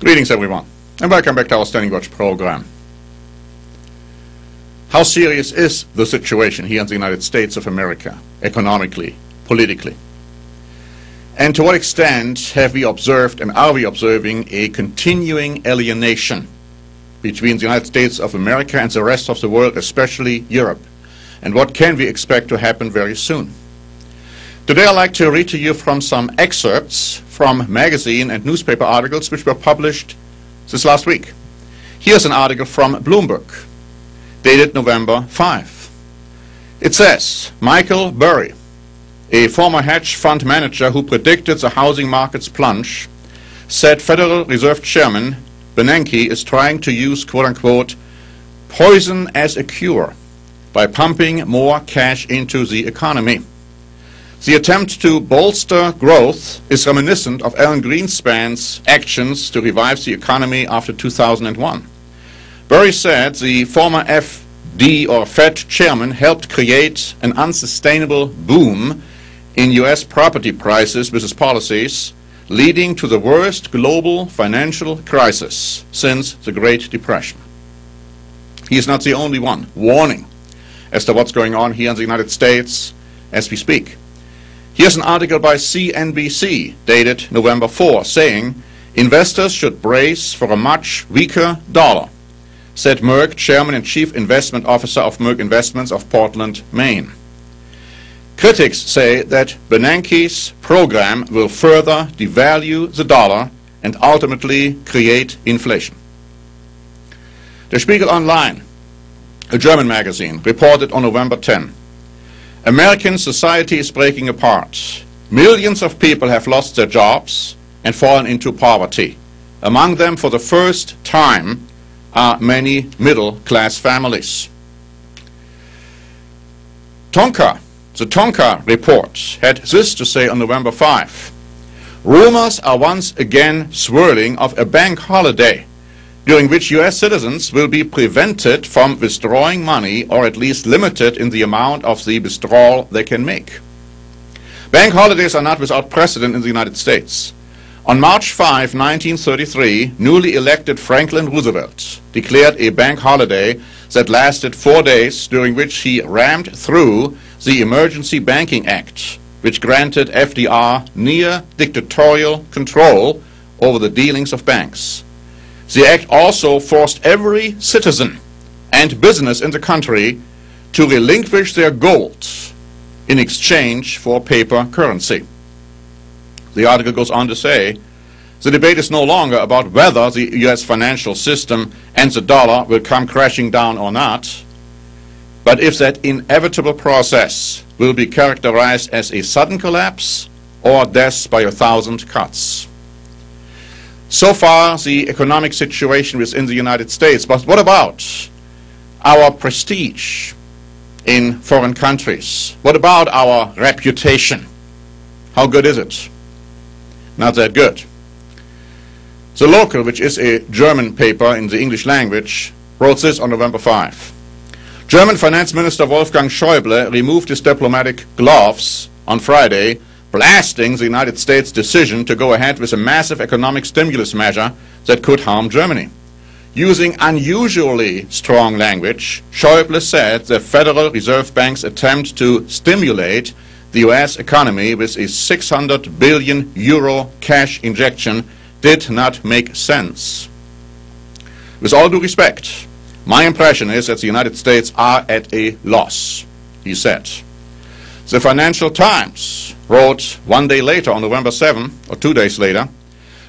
Greetings everyone, and welcome back to our Standing Watch program. How serious is the situation here in the United States of America, economically, politically? And to what extent have we observed and are we observing a continuing alienation between the United States of America and the rest of the world, especially Europe? And what can we expect to happen very soon? Today I'd like to read to you from some excerpts from magazine and newspaper articles which were published this last week. Here's an article from Bloomberg, dated November 5. It says, Michael Burry, a former hedge fund manager who predicted the housing market's plunge, said Federal Reserve Chairman Bernanke is trying to use, quote-unquote, poison as a cure by pumping more cash into the economy. The attempt to bolster growth is reminiscent of Alan Greenspan's actions to revive the economy after 2001. Burry said the former FD or Fed chairman helped create an unsustainable boom in U.S. property prices with his policies, leading to the worst global financial crisis since the Great Depression. He is not the only one warning as to what's going on here in the United States as we speak. Here's an article by CNBC, dated November 4, saying, investors should brace for a much weaker dollar, said Merkel, chairman and chief investment officer of Merkel Investments of Portland, Maine. Critics say that Bernanke's program will further devalue the dollar and ultimately create inflation. Der Spiegel Online, a German magazine, reported on November 10, American society is breaking apart. Millions of people have lost their jobs and fallen into poverty. Among them, for the first time, are many middle-class families. The Tonka report had this to say on November 5. Rumors are once again swirling of a bank holiday, during which U.S. citizens will be prevented from withdrawing money or at least limited in the amount of the withdrawal they can make. Bank holidays are not without precedent in the United States. On March 5, 1933, newly elected Franklin Roosevelt declared a bank holiday that lasted 4 days, during which he rammed through the Emergency Banking Act, which granted FDR near dictatorial control over the dealings of banks. The act also forced every citizen and business in the country to relinquish their gold in exchange for paper currency. The article goes on to say, the debate is no longer about whether the U.S. financial system and the dollar will come crashing down or not, but if that inevitable process will be characterized as a sudden collapse or death by 1,000 cuts. So far, the economic situation within the United States, but what about our prestige in foreign countries? What about our reputation? How good is it? Not that good. The Local, which is a German paper in the English language, wrote this on November 5. German Finance Minister Wolfgang Schäuble removed his diplomatic gloves on Friday, blasting the United States' decision to go ahead with a massive economic stimulus measure that could harm Germany. Using unusually strong language, Schäuble said the Federal Reserve Bank's attempt to stimulate the U.S. economy with a 600 billion euro cash injection did not make sense. With all due respect, my impression is that the United States are at a loss, he said. The Financial Times wrote 1 day later, on November 7, or 2 days later,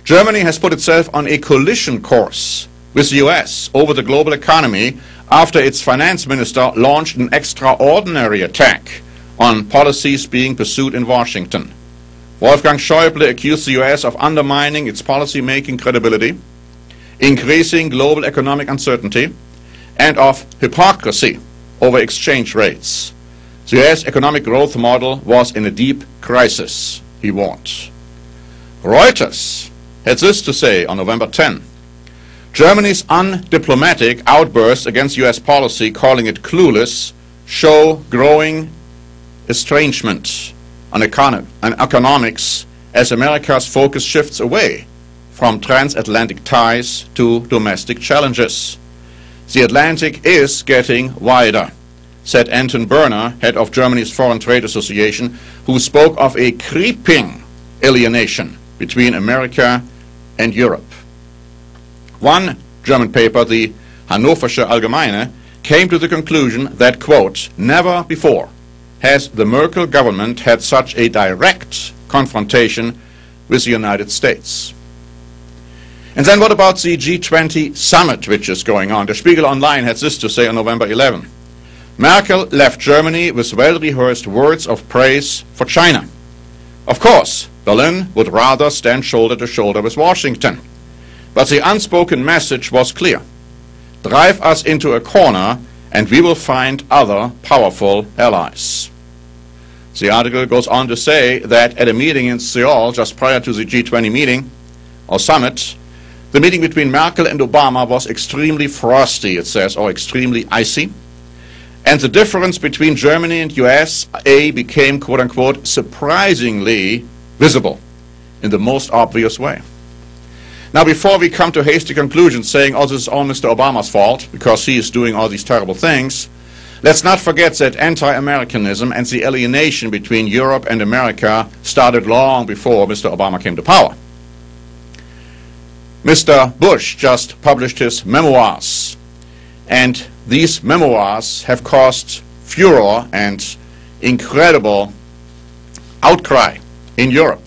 Germany has put itself on a collision course with the U.S. over the global economy after its finance minister launched an extraordinary attack on policies being pursued in Washington. Wolfgang Schäuble accused the U.S. of undermining its policy-making credibility, increasing global economic uncertainty, and of hypocrisy over exchange rates. The U.S. economic growth model was in a deep crisis, he warned. Reuters had this to say on November 10. Germany's undiplomatic outbursts against U.S. policy, calling it clueless, show growing estrangement on economics as America's focus shifts away from transatlantic ties to domestic challenges. The Atlantic is getting wider, said Anton Berner, head of Germany's Foreign Trade Association, who spoke of a creeping alienation between America and Europe. One German paper, the Hannoversche Allgemeine, came to the conclusion that, quote, never before has the Merkel government had such a direct confrontation with the United States. And then what about the G20 summit which is going on? Der Spiegel Online had this to say on November 11. Merkel left Germany with well-rehearsed words of praise for China. Of course, Berlin would rather stand shoulder to shoulder with Washington. But the unspoken message was clear. Drive us into a corner and we will find other powerful allies. The article goes on to say that at a meeting in Seoul just prior to the G20 meeting or summit, the meeting between Merkel and Obama was extremely frosty, it says, or extremely icy. And the difference between Germany and USA became, quote-unquote, surprisingly visible in the most obvious way. Now, before we come to hasty conclusions saying, oh, this is all Mr. Obama's fault because he is doing all these terrible things, let's not forget that anti-Americanism and the alienation between Europe and America started long before Mr. Obama came to power. Mr. Bush just published his memoirs, and these memoirs have caused furor and incredible outcry in Europe.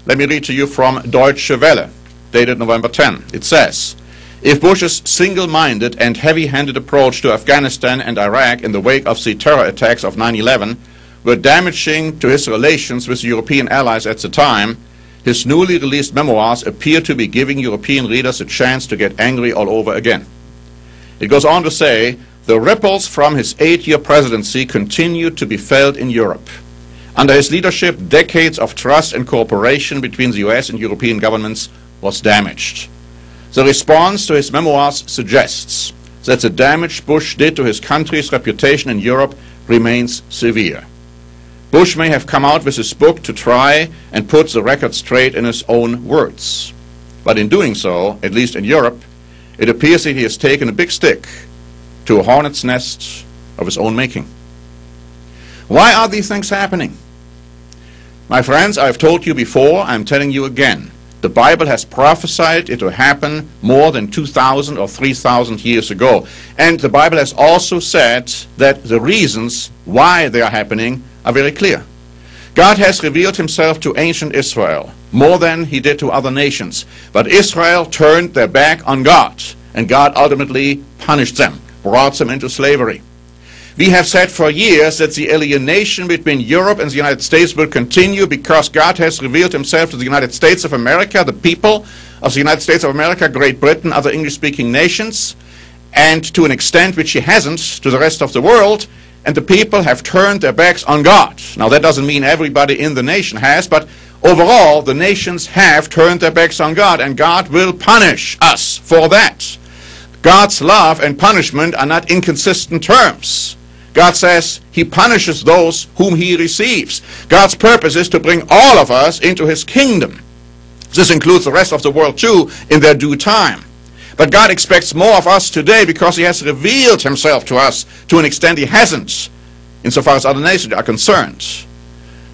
Let me read to you from Deutsche Welle, dated November 10. It says, if Bush's single-minded and heavy-handed approach to Afghanistan and Iraq in the wake of the terror attacks of 9/11 were damaging to his relations with European allies at the time, his newly released memoirs appear to be giving European readers a chance to get angry all over again. It goes on to say, the ripples from his 8-year presidency continue to be felt in Europe. Under his leadership, decades of trust and cooperation between the US and European governments was damaged. The response to his memoirs suggests that the damage Bush did to his country's reputation in Europe remains severe. Bush may have come out with his book to try and put the record straight in his own words. But in doing so, at least in Europe, it appears that he has taken a big stick to a hornet's nest of his own making. Why are these things happening? My friends, I've told you before, I'm telling you again. The Bible has prophesied it to happen more than 2,000 or 3,000 years ago. And the Bible has also said that the reasons why they are happening are very clear. God has revealed himself to ancient Israel more than he did to other nations. But Israel turned their back on God, and God ultimately punished them, brought them into slavery. We have said for years that the alienation between Europe and the United States will continue because God has revealed himself to the United States of America, the people of the United States of America, Great Britain, other English-speaking nations, and to an extent which he hasn't to the rest of the world, and the people have turned their backs on God. Now that doesn't mean everybody in the nation has, but overall the nations have turned their backs on God, and God will punish us for that. God's love and punishment are not inconsistent terms. God says he punishes those whom he receives. God's purpose is to bring all of us into his kingdom. This includes the rest of the world too in their due time. But God expects more of us today because he has revealed himself to us to an extent he hasn't, insofar as other nations are concerned.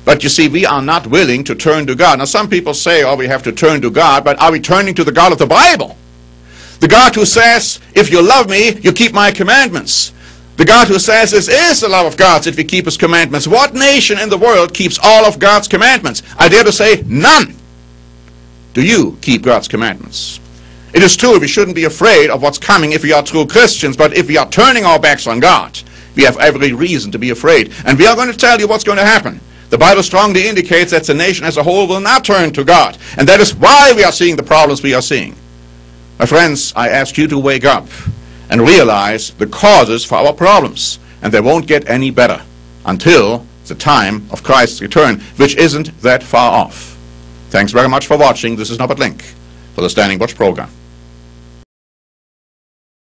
But you see, we are not willing to turn to God. Now some people say, oh, we have to turn to God, but are we turning to the God of the Bible? The God who says, if you love me, you keep my commandments. The God who says this is the love of God if we keep his commandments. What nation in the world keeps all of God's commandments? I dare to say, none. Do you keep God's commandments? It is true we shouldn't be afraid of what's coming if we are true Christians, but if we are turning our backs on God, we have every reason to be afraid. And we are going to tell you what's going to happen. The Bible strongly indicates that the nation as a whole will not turn to God. And that is why we are seeing the problems we are seeing. My friends, I ask you to wake up and realize the causes for our problems. And they won't get any better until the time of Christ's return, which isn't that far off. Thanks very much for watching. This is Norbert Link for the Standing Watch program.